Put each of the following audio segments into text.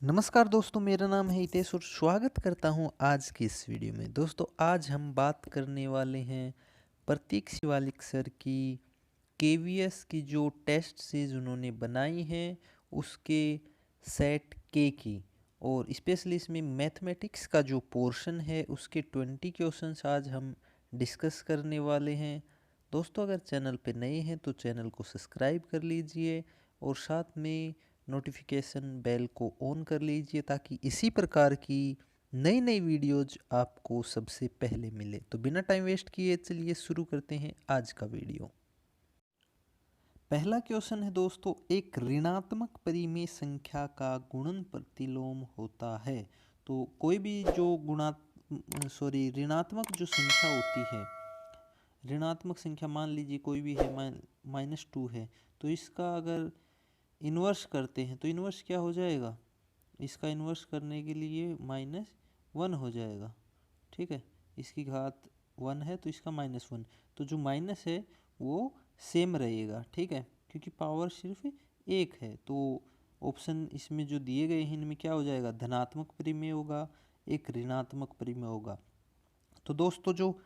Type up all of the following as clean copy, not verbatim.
नमस्कार दोस्तों, मेरा नाम है हितेश और स्वागत करता हूं आज की इस वीडियो में। दोस्तों, आज हम बात करने वाले हैं प्रतीक शिवालिक सर की केवीएस की जो टेस्ट सीरीज उन्होंने बनाई है उसके सेट के की, और स्पेशली इसमें मैथमेटिक्स का जो पोर्शन है उसके 20 क्वेश्चंस आज हम डिस्कस करने वाले हैं। दोस्तों, अगर चैनल पे नए हैं तो चैनल को सब्सक्राइब कर लीजिए और साथ में नोटिफिकेशन बेल को ऑन कर लीजिए ताकि इसी प्रकार की नई नई वीडियोज आपको सबसे पहले मिले। तो बिना टाइम वेस्ट किए चलिए शुरू करते हैं आज का वीडियो। पहला क्वेश्चन है दोस्तों, एक ऋणात्मक परिमेय संख्या का गुणन प्रतिलोम होता है। तो कोई भी जो ऋणात्मक जो संख्या होती है, ऋणात्मक संख्या मान लीजिए कोई भी है, -2 है, तो इसका अगर इन्वर्स करते हैं तो इन्वर्स क्या हो जाएगा, इसका इन्वर्स करने के लिए -1 हो जाएगा। ठीक है, इसकी घात 1 है तो इसका -1, तो जो माइनस है वो सेम रहेगा। ठीक है, क्योंकि पावर सिर्फ 1 है, तो ऑप्शन इसमें जो दिए गए हैं इनमें क्या हो जाएगा, धनात्मक परिमेय होगा, एक ऋणात्मक परिमेय होगा। तो दोस्तों, जो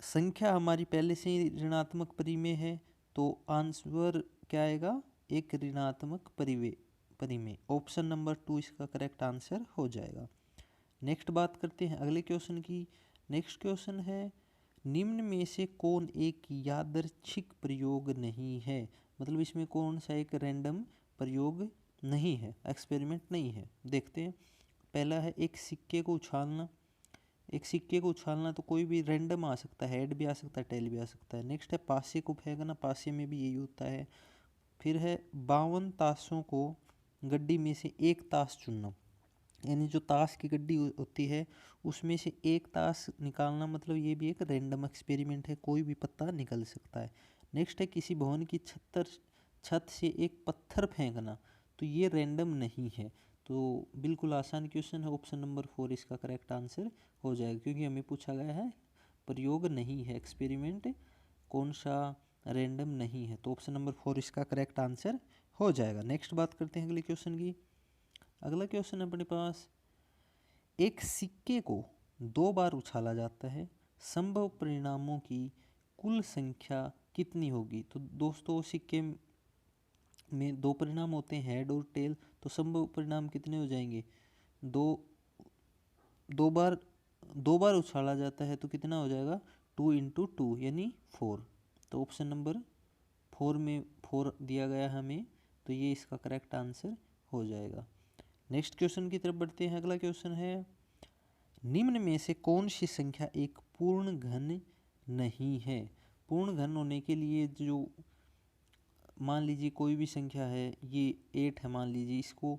संख्या हमारी पहले से ही ऋणात्मक परिमेय है तो आंसर क्या आएगा, एक ऋणात्मक परिमेय। ऑप्शन नंबर 2 इसका करेक्ट आंसर हो जाएगा। नेक्स्ट बात करते हैं अगले क्वेश्चन की। नेक्स्ट क्वेश्चन है, निम्न में से कौन एक यादृच्छिक प्रयोग नहीं है। मतलब इसमें कौन सा एक रैंडम प्रयोग नहीं है, एक्सपेरिमेंट नहीं है। देखते हैं। पहला है एक सिक्के को उछालना। एक सिक्के को उछालना तो कोई भी रैंडम आ सकता है, हेड भी आ सकता है, टेल भी आ सकता है। नेक्स्ट है पासे को फेंकना, पासे में भी यही होता है। फिर है 52 ताशों को गड्डी में से एक ताश चुनना, यानी जो ताश की गड्डी होती है उसमें से एक ताश निकालना, मतलब ये भी एक रैंडम एक्सपेरिमेंट है, कोई भी पत्ता निकल सकता है। नेक्स्ट है किसी भवन की छत से एक पत्थर फेंकना, तो ये रैंडम नहीं है। तो बिल्कुल आसान क्वेश्चन है, ऑप्शन नंबर 4 इसका करेक्ट आंसर हो जाएगा, क्योंकि हमें पूछा गया है प्रयोग नहीं है, एक्सपेरिमेंट कौन सा रैंडम नहीं है, तो ऑप्शन नंबर 4 इसका करेक्ट आंसर हो जाएगा। नेक्स्ट बात करते हैं अगले क्वेश्चन की। अगला क्वेश्चन है अपने पास, एक सिक्के को 2 बार उछाला जाता है, संभव परिणामों की कुल संख्या कितनी होगी। तो दोस्तों, सिक्के में 2 परिणाम होते हैं, हेड और टेल, तो संभव परिणाम कितने हो जाएंगे, दो दो बार उछाला जाता है तो कितना हो जाएगा, 2 × 2 यानी 4। तो ऑप्शन नंबर 4 में 4 दिया गया हमें, तो ये इसका करेक्ट आंसर हो जाएगा। नेक्स्ट क्वेश्चन की तरफ बढ़ते हैं। अगला क्वेश्चन है, निम्न में से कौन सी संख्या एक पूर्ण घन नहीं है। पूर्ण घन होने के लिए जो, मान लीजिए कोई भी संख्या है, ये 8 है मान लीजिए, इसको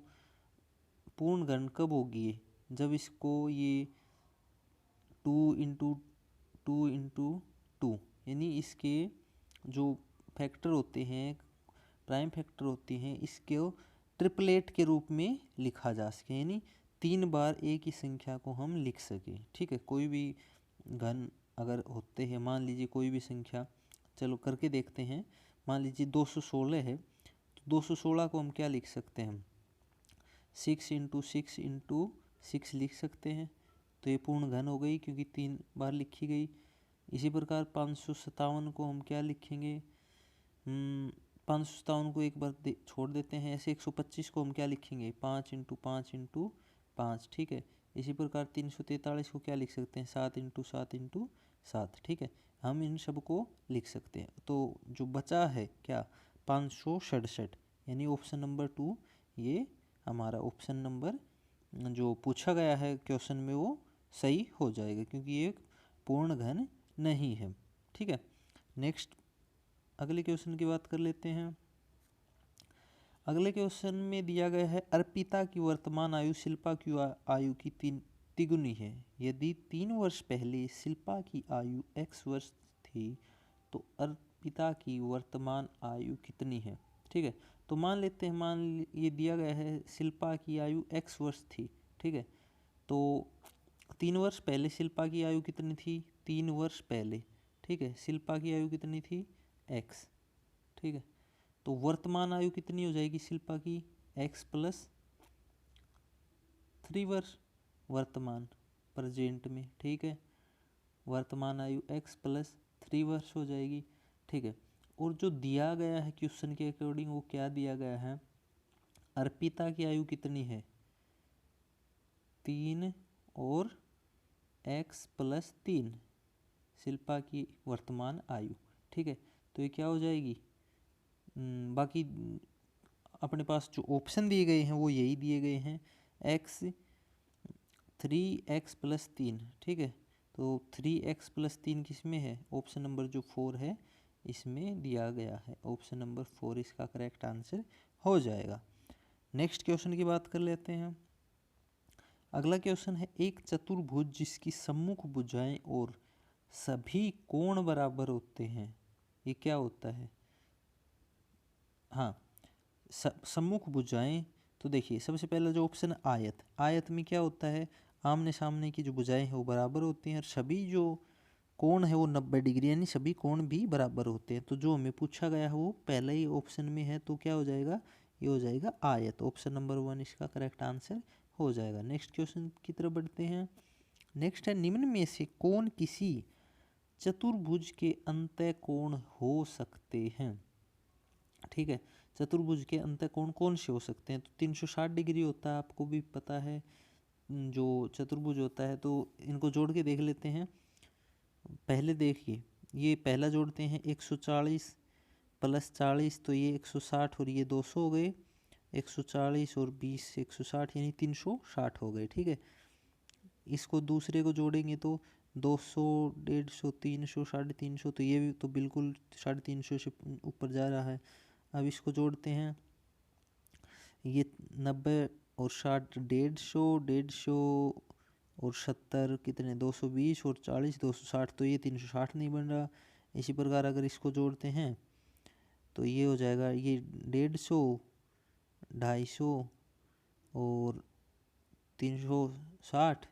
पूर्ण घन कब होगी, जब इसको ये 2 × 2 यानी इसके जो फैक्टर होते हैं, प्राइम फैक्टर होते हैं, इसके ट्रिपलेट के रूप में लिखा जा सके, यानी 3 बार एक ही संख्या को हम लिख सकें। ठीक है, कोई भी घन अगर होते हैं, मान लीजिए कोई भी संख्या, चलो करके देखते हैं। मान लीजिए 216 है, तो 216 को हम क्या लिख सकते हैं, 6 × 6 × 6 लिख सकते हैं, तो ये पूर्ण घन हो गई क्योंकि 3 बार लिखी गई। इसी प्रकार 557 को हम क्या लिखेंगे, 557 को एक बार छोड़ देते हैं। ऐसे 125 को हम क्या लिखेंगे, 5 × 5 × 5। ठीक है, इसी प्रकार 343 को क्या लिख सकते हैं, 7 × 7 × 7। ठीक है, हम इन सब को लिख सकते हैं। तो जो बचा है क्या, 567, यानी ऑप्शन नंबर 2 ये हमारा ऑप्शन नंबर जो पूछा गया है क्वेश्चन में वो सही हो जाएगा, क्योंकि ये एक पूर्ण घन नहीं है। ठीक है, नेक्स्ट अगले क्वेश्चन की बात कर लेते हैं। अगले क्वेश्चन में दिया गया है, अर्पिता की वर्तमान आयु शिल्पा की आयु की तिगुनी है। यदि 3 वर्ष पहले शिल्पा की आयु x वर्ष थी तो अर्पिता की वर्तमान आयु कितनी है। ठीक है, तो मान लेते हैं, ये दिया गया है शिल्पा की आयु x वर्ष थी। ठीक है, तो 3 वर्ष पहले शिल्पा की आयु कितनी थी, 3 वर्ष पहले। ठीक है, शिल्पा की आयु कितनी थी, x। ठीक है, तो वर्तमान आयु कितनी हो जाएगी शिल्पा की, x + 3 वर्ष वर्तमान प्रेजेंट में, ठीक है। वर्तमान आयु x प्लस 3 वर्ष हो जाएगी, ठीक है। और जो दिया गया है क्वेश्चन के अकॉर्डिंग, वो क्या दिया गया है, अर्पिता की आयु कितनी है, 3 और x प्लस 3 शिल्पा की वर्तमान आयु, ठीक है। तो ये क्या हो जाएगी, बाकी अपने पास जो ऑप्शन दिए गए हैं वो यही दिए गए हैं, x 3x प्लस 3, ठीक है। तो 3x प्लस 3 किस में है, ऑप्शन नंबर जो 4 है इसमें दिया गया है। ऑप्शन नंबर 4 इसका करेक्ट आंसर हो जाएगा। नेक्स्ट क्वेश्चन की बात कर लेते हैं। अगला क्वेश्चन है, एक चतुर्भुज जिसकी सम्मुख भुजाएं और सभी कोण बराबर होते हैं, ये क्या होता है। हाँ, सम्मुख भुजाएं, तो देखिए सबसे पहला जो ऑप्शन आयत, आयत में क्या होता है, आमने सामने की जो भुजाएं हैं वो बराबर होती हैं और सभी जो कोण है वो 90 डिग्री, यानी सभी कोण भी बराबर होते हैं। तो जो हमें पूछा गया है वो पहला ही ऑप्शन में है, तो क्या हो जाएगा, ये हो जाएगा आयत। ऑप्शन नंबर 1 इसका करेक्ट आंसर हो जाएगा। नेक्स्ट क्वेश्चन की तरफ बढ़ते हैं। नेक्स्ट है, निम्न में से कौन किसी चतुर्भुज के अंतः कोण हो सकते हैं, ठीक है। चतुर्भुज के अंतः कोण कौन से हो सकते हैं, तो 360 डिग्री होता है, आपको भी पता है जो चतुर्भुज होता है। तो इनको जोड़ के देख लेते हैं। पहले देखिए, ये पहला जोड़ते हैं 140 प्लस 40, तो ये 160 और ये 200 हो गए, 140 और 20 160 यानी 360 हो गए, ठीक है। इसको दूसरे को जोड़ेंगे तो 200 150 300 350, तो ये भी तो बिल्कुल 350 से ऊपर जा रहा है। अब इसको जोड़ते हैं, ये 90 और 60 150 और 70 कितने 220 और 40 260, तो ये 360 नहीं बन रहा। इसी प्रकार अगर इसको जोड़ते हैं तो ये हो जाएगा, ये 150 250 और 360,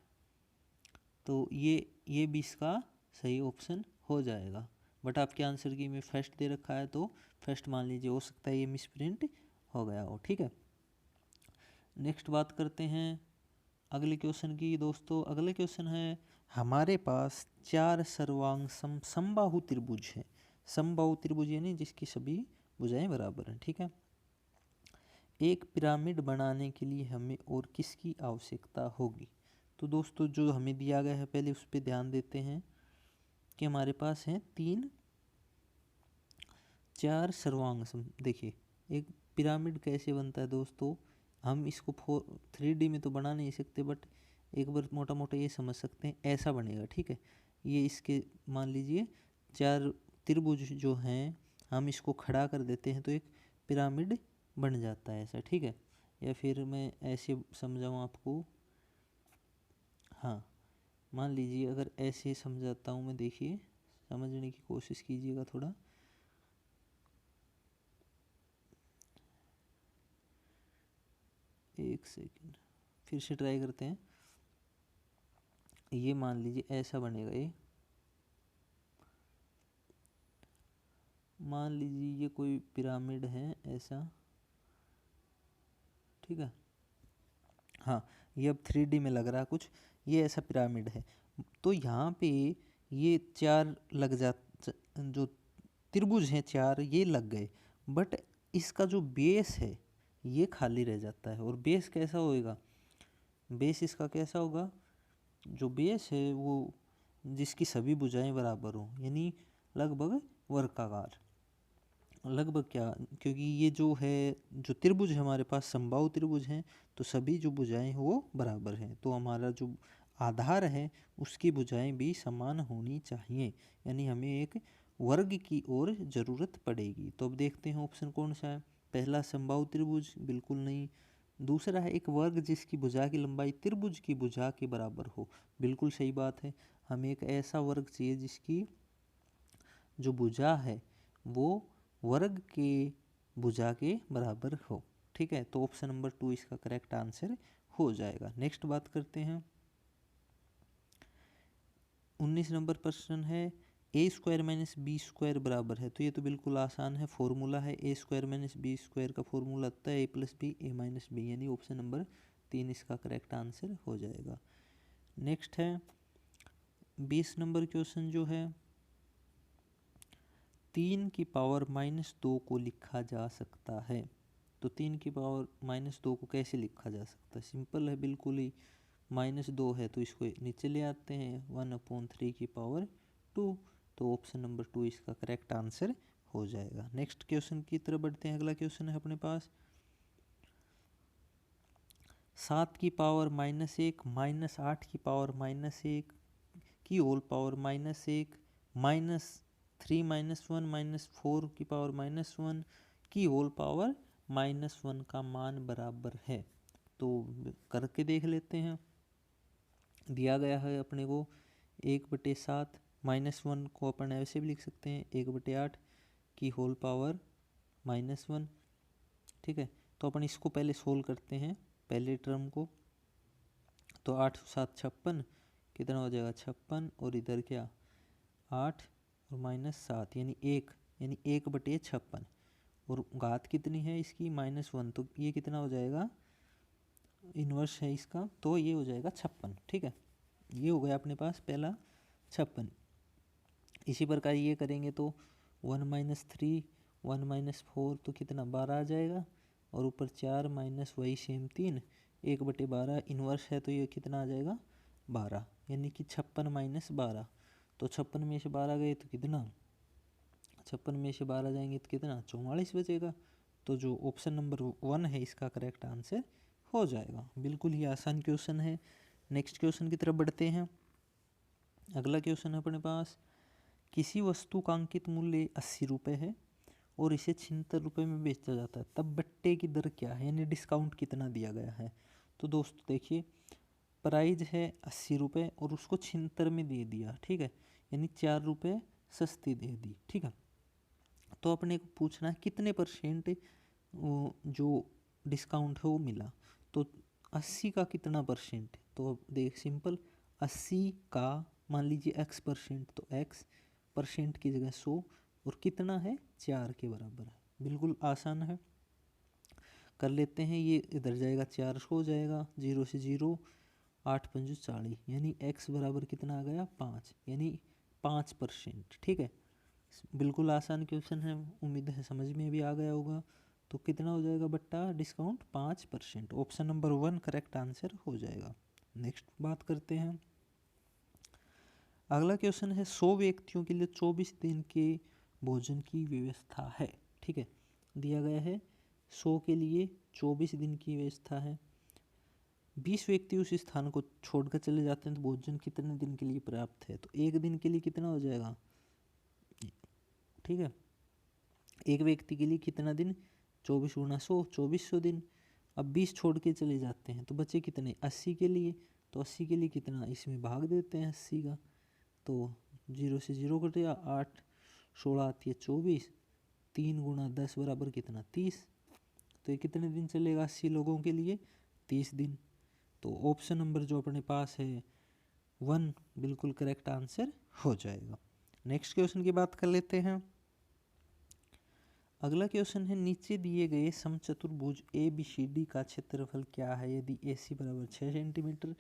तो ये भी इसका सही ऑप्शन हो जाएगा। बट आपके आंसर की में फर्स्ट दे रखा है, तो फर्स्ट मान लीजिए, हो सकता है ये मिसप्रिंट हो गया हो, ठीक है। नेक्स्ट बात करते हैं अगले क्वेश्चन की दोस्तों। अगले क्वेश्चन है, हमारे पास 4 सर्वांग समबाहु त्रिभुज है। समबाहु त्रिभुज यानी जिसकी सभी भुजाएं बराबर हैं, ठीक है। एक पिरामिड बनाने के लिए हमें और किसकी आवश्यकता होगी। तो दोस्तों जो हमें दिया गया है पहले उस पर ध्यान देते हैं कि हमारे पास हैं 4 सर्वांग सम। देखिए एक पिरामिड कैसे बनता है दोस्तों, हम इसको 3D में तो बना नहीं सकते, बट एक बार मोटा मोटा ये समझ सकते हैं, ऐसा बनेगा, ठीक है। ये इसके मान लीजिए 4 त्रिभुज जो हैं, हम इसको खड़ा कर देते हैं तो एक पिरामिड बन जाता है ऐसा, ठीक है। या फिर मैं ऐसे समझाऊँ आपको, हाँ मान लीजिए अगर ऐसे समझाता हूँ मैं, देखिए समझने की कोशिश कीजिएगा थोड़ा। एक सेकंड फिर से ट्राई करते हैं। ये मान लीजिए ऐसा बनेगा, ये मान लीजिए ये कोई पिरामिड है ऐसा, ठीक है। हाँ ये अब 3D में लग रहा कुछ, ये ऐसा पिरामिड है। तो यहाँ पे ये 4 लग जा, जो त्रिभुज हैं 4 ये लग गए, बट इसका जो बेस है ये खाली रह जाता है। और बेस कैसा होएगा, बेस इसका कैसा होगा, जो बेस है वो जिसकी सभी भुजाएं बराबर हों, यानी लगभग वर्गाकार। लगभग क्या, क्योंकि ये जो है जो त्रिभुज है हमारे पास समबाहु त्रिभुज हैं, तो सभी जो भुजाएं हैं वो बराबर हैं, तो हमारा जो आधार है उसकी भुजाएं भी समान होनी चाहिए, यानी हमें एक वर्ग की ओर ज़रूरत पड़ेगी। तो अब देखते हैं ऑप्शन कौन सा है। पहला समबाहु त्रिभुज, बिल्कुल नहीं। दूसरा है एक वर्ग जिसकी भुजा की लंबाई त्रिभुज की भुजा के बराबर हो, बिल्कुल सही बात है। हमें एक ऐसा वर्ग चाहिए जिसकी जो भुजा है वो वर्ग के भुजा के बराबर हो, ठीक है। तो ऑप्शन नंबर 2 इसका करेक्ट आंसर हो जाएगा। नेक्स्ट बात करते हैं, 19 नंबर प्रश्न है, ए स्क्वायर माइनस बी स्क्वायर बराबर है। तो ये तो बिल्कुल आसान है, फॉर्मूला है ए स्क्वायर माइनस बी स्क्वायर का फॉर्मूला होता है ए प्लस बी ए माइनस बी, यानी ऑप्शन नंबर 3 इसका करेक्ट आंसर हो जाएगा। नेक्स्ट है 20 नंबर क्वेश्चन जो है 3 की पावर -2 को लिखा जा सकता है। तो 3 की पावर -2 को कैसे लिखा जा सकता है? सिंपल है बिल्कुल ही, -2 है तो इसको नीचे ले आते हैं 1/3 की पावर 2, तो ऑप्शन नंबर 2 इसका करेक्ट आंसर हो जाएगा। नेक्स्ट क्वेश्चन की तरफ बढ़ते हैं। अगला क्वेश्चन है अपने पास 7 की पावर -1 -8 की पावर -1 की होल पावर -1 -3 -1 -4 की पावर -1 की होल पावर -1 का मान बराबर है। तो करके देख लेते हैं। दिया गया है अपने को 1/7 -1 को अपन ऐसे भी लिख सकते हैं 1/8 की होल पावर -1। ठीक है, तो अपन इसको पहले सोल्व करते हैं पहले टर्म को। तो 8 7 56 कितना हो जाएगा 56, और इधर क्या 8 और -7 यानी 1, यानी 1/56, और घात कितनी है इसकी -1, तो ये कितना हो जाएगा इन्वर्स है इसका, तो ये हो जाएगा 56। ठीक है, ये हो गया अपने पास पहला 56। इसी प्रकार ये करेंगे तो 1 -3 1 -4 तो कितना 12 आ जाएगा, और ऊपर 4 माइनस वही सेम 3 1/12 इन्वर्स है, तो ये कितना आ जाएगा 12, यानी कि 56 - 12। तो 56 में से 12 गए तो कितना 56 में से 12 जाएंगे तो कितना 44 बचेगा। तो जो ऑप्शन नंबर 1 है इसका करेक्ट आंसर हो जाएगा। बिल्कुल ही आसान क्वेश्चन है। नेक्स्ट क्वेश्चन की तरफ बढ़ते हैं। अगला क्वेश्चन है अपने पास किसी वस्तु का अंकित मूल्य 80 रुपये है और इसे 76 रुपये में बेचा जाता है, तब बट्टे की दर क्या है, यानी डिस्काउंट कितना दिया गया है। तो दोस्तों देखिए प्राइस है 80 रुपये और उसको 76 में दे दिया। ठीक है, यानी 4 रुपये सस्ती दे दी। ठीक है, तो अपने को पूछना है कितने % जो डिस्काउंट है वो मिला। तो 80 का कितना %, तो देख सिंपल 80 का मान लीजिए x%, तो x% की जगह 100, और कितना है 4 के बराबर है। बिल्कुल आसान है, कर लेते हैं। ये इधर जाएगा 400 हो जाएगा, 0 से 0 8 5 40, यानी x बराबर कितना आ गया 5, यानी 5%। ठीक है, बिल्कुल आसान क्वेश्चन है, उम्मीद है समझ में भी आ गया होगा। तो कितना हो जाएगा बट्टा discount 5%। Option number 1 correct answer हो जाएगा। नेक्स्ट बात करते हैं। अगला क्वेश्चन है 100 व्यक्तियों के लिए 24 दिन के भोजन की व्यवस्था है। ठीक है, दिया गया है 100 के लिए 24 दिन की व्यवस्था है। 20 व्यक्ति उस स्थान को छोड़कर चले जाते हैं तो भोजन कितने दिन के लिए पर्याप्त है। तो एक दिन के लिए कितना हो जाएगा, ठीक है, एक व्यक्ति के लिए कितना दिन 24 × 100 2400 दिन। अब 20 छोड़ के चले जाते हैं तो बचे कितने 80 के लिए, तो 80 के लिए कितना इसमें भाग देते हैं 80 का, तो 0 से 0 कटेगा, 8 16 आती है 24, 3 × 10 बराबर कितना 30। तो ये कितने दिन चलेगा 80 लोगों के लिए 30 दिन। तो ऑप्शन नंबर जो अपने पास है 1 बिल्कुल करेक्ट आंसर हो जाएगा। नेक्स्ट क्वेश्चन की बात कर लेते हैं। अगला क्वेश्चन है नीचे दिए गए समचतुर्भुज ABCD का क्षेत्रफल क्या है यदि AC बराबर 6 सेंटीमीटर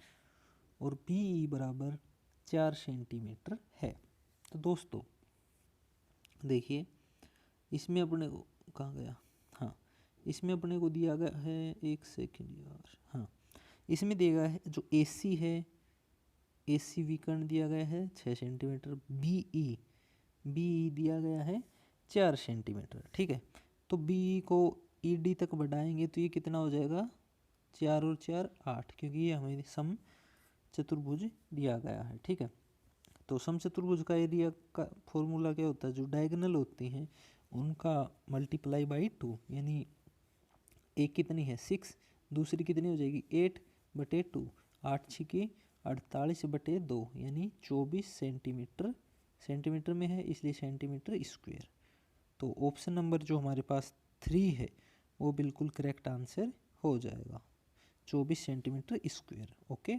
और BE बराबर 4 सेंटीमीटर है। तो दोस्तों देखिए इसमें अपने को कहाँ गया, हाँ इसमें अपने को दिया गया है, एक सेकेंड यार, हाँ इसमें दिया गया है जो AC है, AC विकर्ण दिया गया है 6 सेंटीमीटर, BE दिया गया है 4 सेंटीमीटर। ठीक है, तो BE को ED तक बढ़ाएंगे तो ये कितना हो जाएगा 4 और 4 8, क्योंकि ये हमें सम चतुर्भुज दिया गया है। ठीक है, तो सम चतुर्भुज का एरिया का फॉर्मूला क्या होता है, जो डायगोनल होती हैं उनका मल्टीप्लाई बाई 2, यानी एक कितनी है 6, दूसरी कितनी हो जाएगी 8/2, 8 6 48/2, यानी 24 सेंटीमीटर, सेंटीमीटर में है इसलिए सेंटीमीटर स्क्वायर। तो ऑप्शन नंबर जो हमारे पास 3 है वो बिल्कुल करेक्ट आंसर हो जाएगा, 24 centimetre square. Okay,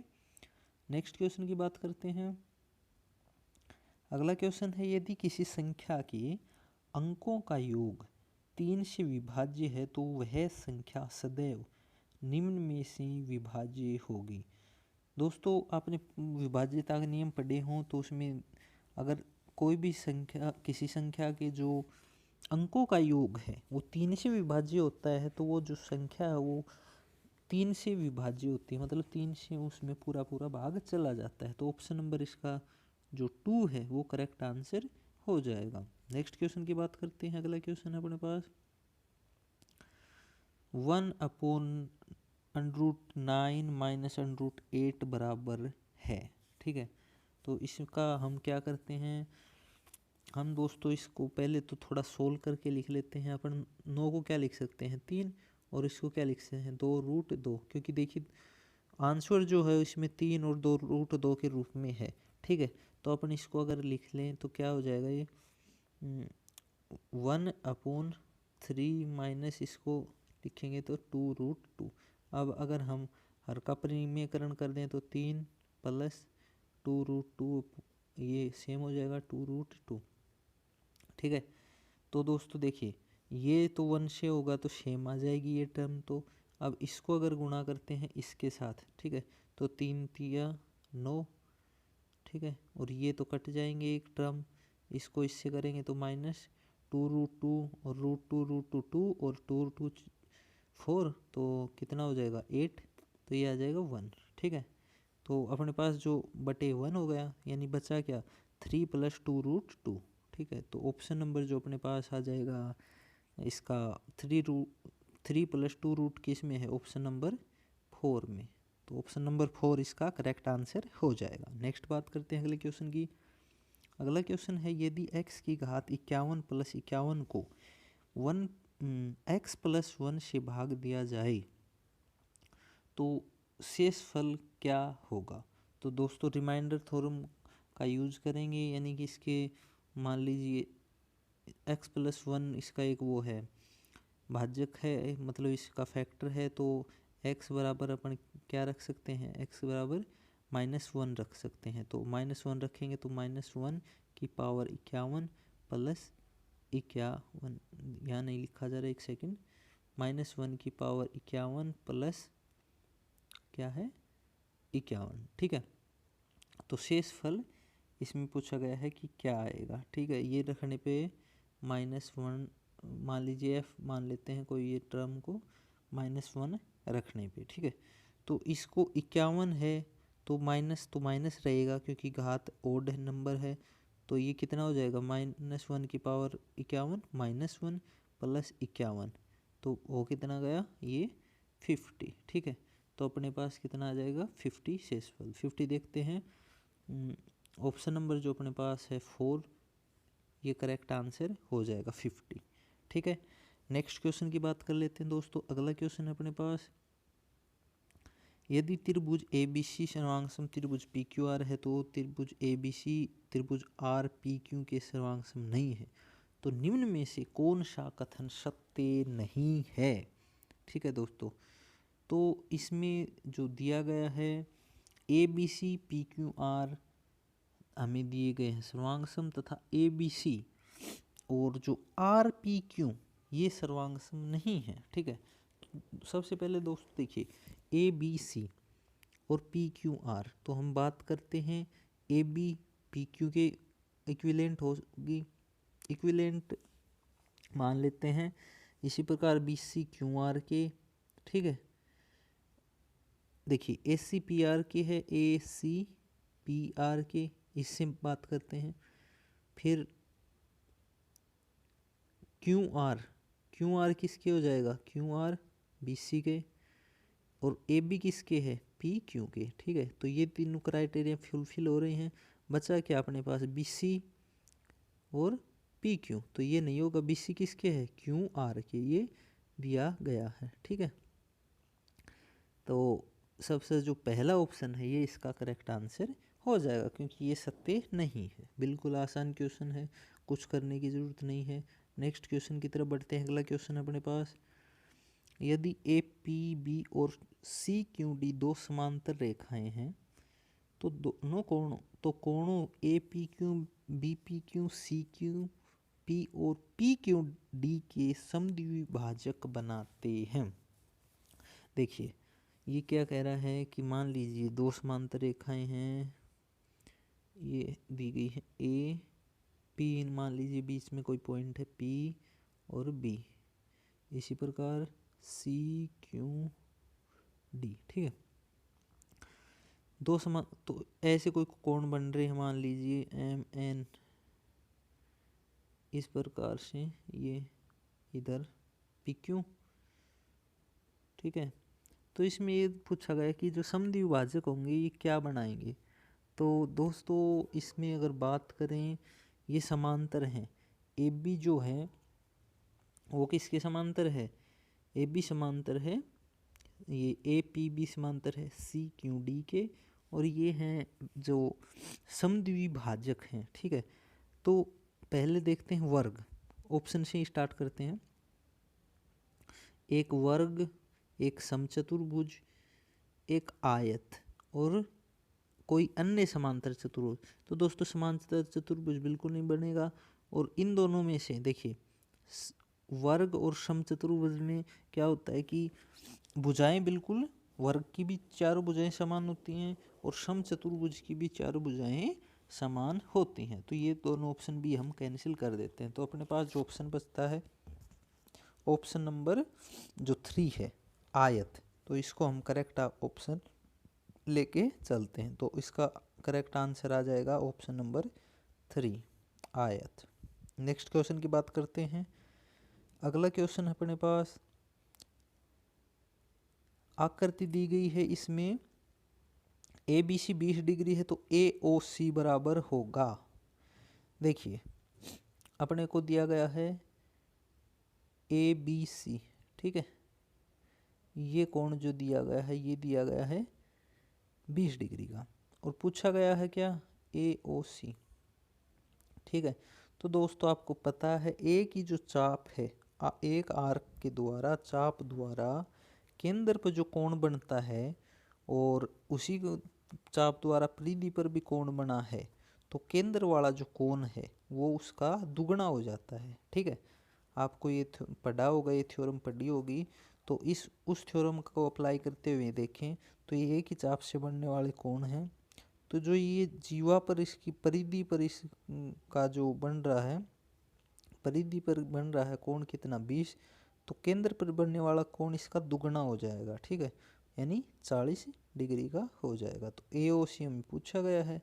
next question की बात करते हैं। अगला क्वेश्चन है यदि किसी संख्या के अंकों का योग 3 से विभाज्य है तो वह संख्या सदैव निम्न में से विभाज्य होगी। दोस्तों आपने विभाज्यता के नियम पढ़े हों तो उसमें अगर कोई भी संख्या, किसी संख्या के जो अंकों का योग है वो 3 से विभाज्य होता है, तो वो जो संख्या है वो 3 से विभाज्य होती है, मतलब 3 से उसमें पूरा पूरा भाग चला जाता है। तो ऑप्शन नंबर इसका जो 2 है वो करेक्ट आंसर हो जाएगा। नेक्स्ट क्वेश्चन की बात करते हैं। अगला क्वेश्चन है अपने पास 1/√9 माइनस √8 बराबर है। ठीक है, तो इसका हम क्या करते हैं, हम दोस्तों इसको पहले तो थोड़ा सोल्व करके लिख लेते हैं। अपन 9 को क्या लिख सकते हैं 3, और इसको क्या लिख सकते हैं 2√2, क्योंकि देखिए आंसर जो है इसमें 3 और 2√2 के रूप में है। ठीक है, तो अपन इसको अगर लिख लें तो क्या हो जाएगा, ये 1/3 माइनस इसको लिखेंगे तो 2√2। अब अगर हम हर का परिमेयकरण कर दें तो 3 प्लस 2√2 ये सेम हो जाएगा 2√2। ठीक है, तो दोस्तों देखिए ये तो 1 से होगा तो सेम आ जाएगी ये टर्म। तो अब इसको अगर गुणा करते हैं इसके साथ, ठीक है, तो 3 तिया 9, ठीक है, और ये तो कट जाएंगे एक टर्म, इसको इससे करेंगे तो माइनस 2√2 और √2 और 2 4, तो कितना हो जाएगा 8, तो ये आ जाएगा 1। ठीक है, तो अपने पास जो बटे 1 हो गया, यानी बचा क्या 3 + 2√2। ठीक है, तो ऑप्शन नंबर जो अपने पास आ जाएगा इसका 3 + 2 किस में है, ऑप्शन नंबर 4 में। तो ऑप्शन नंबर 4 इसका करेक्ट आंसर हो जाएगा। नेक्स्ट बात करते हैं अगले क्वेश्चन की। अगला क्वेश्चन है यदि x की घात 51 + 51 को x + 1 से भाग दिया जाए तो शेष फल क्या होगा। तो दोस्तों रिमाइंडर थ्योरम का यूज करेंगे, यानी कि इसके मान लीजिए x + 1 इसका एक वो है भाजक है, मतलब इसका फैक्टर है, तो x बराबर अपन क्या रख सकते हैं, x बराबर -1 रख सकते हैं। तो -1 रखेंगे तो -1 की पावर 51 प्लस 51, यहाँ नहीं लिखा जा रहा, एक सेकंड, -1 की पावर 51 प्लस क्या है 51। ठीक है, तो शेष फल इसमें पूछा गया है कि क्या आएगा। ठीक है, ये रखने पे -1 मान लीजिए f मान लेते हैं कोई ये टर्म को -1 रखने पे। ठीक है, तो इसको 51 है तो माइनस रहेगा क्योंकि घात ओड नंबर है, तो ये कितना हो जाएगा -1 की पावर 51 -1 प्लस 51, तो वो कितना गया ये 50। ठीक है, तो अपने पास कितना आ जाएगा 50 शेषफल। 50 देखते हैं, ऑप्शन नंबर जो अपने पास है 4 ये करेक्ट आंसर हो जाएगा 50। ठीक है, नेक्स्ट क्वेश्चन की बात कर लेते हैं दोस्तों। अगला क्वेश्चन है अपने पास यदि त्रिभुज ABC सर्वांगसम त्रिभुज PQR है तो त्रिभुज ABC त्रिभुज RPQ के सर्वांगसम नहीं है, तो निम्न में से कौन सा कथन सत्य नहीं है। ठीक है दोस्तों, तो इसमें जो दिया गया है ABC PQR हमें दिए गए हैं सर्वांगसम, तथा ABC और जो RPQ ये सर्वांगसम नहीं है। ठीक है, तो सबसे पहले दोस्तों देखिए ABC और PQR, तो हम बात करते हैं AB PQ के इक्विवेलेंट होगी, इक्विवेलेंट मान लेते हैं। इसी प्रकार BC QR के, ठीक है, देखिए AC PR के है, AC PR के, इससे बात करते हैं। फिर QR किसके हो जाएगा, QR BC के, और AB किसके है PQ के। ठीक है, तो ये तीनों क्राइटेरिया फुलफिल हो रहे हैं। बचा क्या अपने पास BC और PQ, तो ये नहीं होगा, BC किसके है QR के, ये दिया गया है। ठीक है, तो सबसे जो पहला ऑप्शन है ये इसका करेक्ट आंसर हो जाएगा, क्योंकि ये सत्य नहीं है। बिल्कुल आसान क्वेश्चन है, कुछ करने की ज़रूरत नहीं है। नेक्स्ट क्वेश्चन की तरफ बढ़ते हैं। अगला क्वेश्चन अपने पास यदि APB और CQD दो समांतर रेखाएं हैं तो दोनों कोणों APQ BPQ CQP और PQD के समद्विभाजक बनाते हैं। देखिए ये क्या कह रहा है कि मान लीजिए दो समांतर रेखाएं हैं, ये दी गई है ए पी, मान लीजिए बीच में कोई पॉइंट है पी और बी, इसी प्रकार सी क्यू डी। ठीक है, दो समान तो ऐसे कोई कोण बन रहे हैं, मान लीजिए एम एन, इस प्रकार से ये इधर पी क्यू। ठीक है, तो इसमें ये पूछा गया कि जो समद्विभाजक होंगे ये क्या बनाएंगे। तो दोस्तों इसमें अगर बात करें, ये समांतर हैं, ए बी जो है वो किसके समांतर है, ए बी समांतर है, ये ए पी बी समांतर है सी क्यू डी के, और ये हैं जो समद्विभाजक हैं। ठीक है, तो पहले देखते हैं वर्ग, ऑप्शन से स्टार्ट करते हैं। एक वर्ग, एक समचतुर्भुज, एक आयत और कोई अन्य समांतर चतुर्भुज। तो दोस्तों समांतर चतुर्भुज बिल्कुल नहीं बनेगा, और इन दोनों में से देखिए वर्ग और समचतुर्भुज में क्या होता है कि भुजाएं बिल्कुल, वर्ग की भी चारों भुजाएं समान होती हैं और समचतुर्भुज की भी चारों भुजाएं समान होती हैं। तो ये दोनों ऑप्शन भी हम कैंसिल कर देते हैं। तो अपने पास जो ऑप्शन बचता है ऑप्शन नंबर जो 3 है आयत, तो इसको हम करेक्ट ऑप्शन लेके चलते हैं। तो इसका करेक्ट आंसर आ जाएगा ऑप्शन नंबर 3 आयत। नेक्स्ट क्वेश्चन की बात करते हैं। अगला क्वेश्चन है अपने पास, आकृति दी गई है, इसमें ए बी सी 20 डिग्री है तो ए ओ सी बराबर होगा। देखिए अपने को दिया गया है ए बी सी। ठीक है, ये कोण जो दिया गया है ये दिया गया है 20 डिग्री का, और पूछा गया है क्या, ए ओ सी। ठीक है, तो दोस्तों आपको पता है ए की जो चाप है, एक आर्क के द्वारा चाप द्वारा केंद्र पर जो कोण बनता है और उसी चाप द्वारा परिधि पर भी कोण बना है, तो केंद्र वाला जो कोण है वो उसका दुगना हो जाता है। ठीक है, आपको ये पढ़ा होगा, ये थ्योरम पढ़ी होगी। तो इस उस थ्योरम को अप्लाई करते हुए देखें तो ये एक ही चाप से बनने वाले कोण हैं। तो जो ये जीवा पर इसकी परिधि पर इस का जो बन रहा है, परिधि पर बन रहा है कोण कितना 20, तो केंद्र पर बनने वाला कोण इसका दुगना हो जाएगा। ठीक है, यानी 40 डिग्री का हो जाएगा। तो ए ओ सी में पूछा गया है,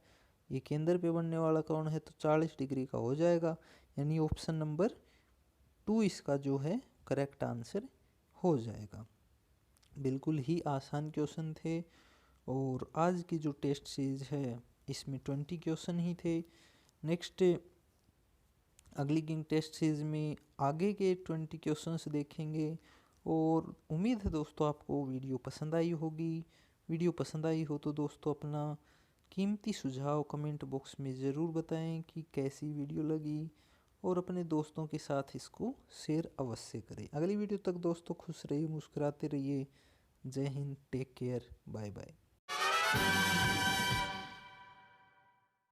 ये केंद्र पे बनने वाला कोण है तो 40 डिग्री का हो जाएगा, यानी ऑप्शन नंबर 2 इसका जो है करेक्ट आंसर हो जाएगा। बिल्कुल ही आसान क्वेश्चन थे, और आज की जो टेस्ट सीरीज है इसमें 20 क्वेश्चन ही थे। नेक्स्ट अगली की टेस्ट सीरीज में आगे के 20 क्वेश्चंस देखेंगे, और उम्मीद है दोस्तों आपको वीडियो पसंद आई होगी। वीडियो पसंद आई हो तो दोस्तों अपना कीमती सुझाव कमेंट बॉक्स में ज़रूर बताएं कि कैसी वीडियो लगी, और अपने दोस्तों के साथ इसको शेयर अवश्य करें। अगली वीडियो तक दोस्तों खुश रहिए, मुस्कुराते रहिए। जय Hind, take care, bye bye.